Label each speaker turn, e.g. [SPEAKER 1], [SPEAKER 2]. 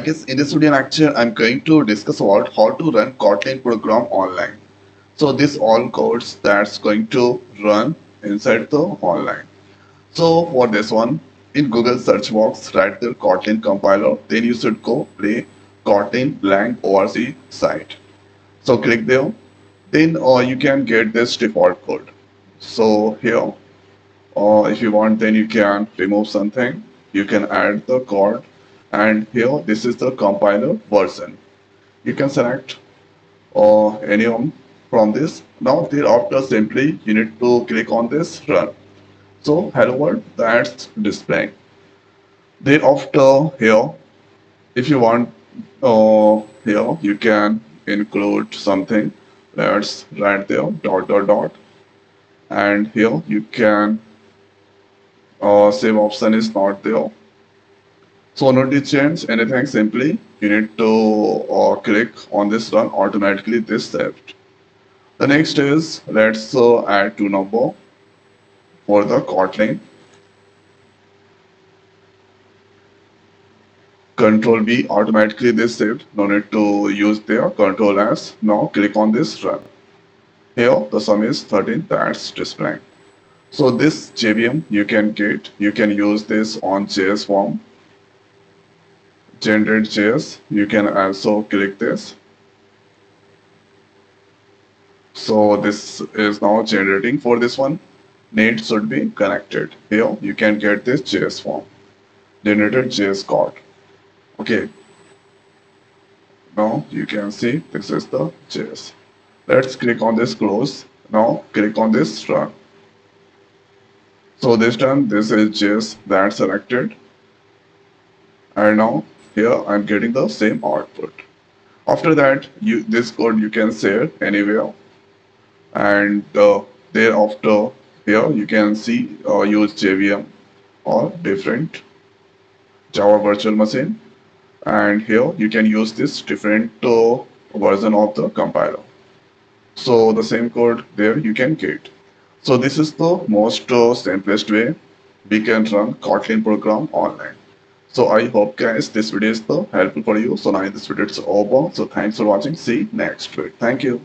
[SPEAKER 1] Guys, in this video lecture, I'm going to discuss about how to run Kotlin program online. So this all codes that's going to run inside the online. So for this one, in Google search box, write the Kotlin compiler. Then you should go play Kotlin blank org site. So click there. Then you can get this default code. So here, if you want, then you can remove something. You can add the code. And here, this is the compiler version. You can select any one from this. Now thereafter simply you need to click on this run. So hello world that's displaying. Thereafter here if you want here you can include something. Let's write there dot dot dot, and here you can save option is not there. So not to change anything, simply you need to click on this run, automatically this saved. The next is let's add two number for the Kotlin. Control V, automatically this saved. No need to use there. Control S. Now click on this run. Here the sum is 13. That's displaying. So this JVM you can get. You can use this on JS form. Generate JS. You can also click this. So this is now generating for this one. Need should be connected. Here you can get this JS form. Generated JS code. Okay. Now you can see this is the JS. Let's click on this close. Now click on this run. So this time this is JS that's selected. And now here I'm getting the same output. After that, this code you can share anywhere. And thereafter here you can see use JVM or different Java virtual machine. And here you can use this different version of the compiler. So the same code there you can get. So this is the most simplest way we can run Kotlin program online. So I hope guys this video is helpful for you. So now this video is over. So thanks for watching. See you next week. Thank you.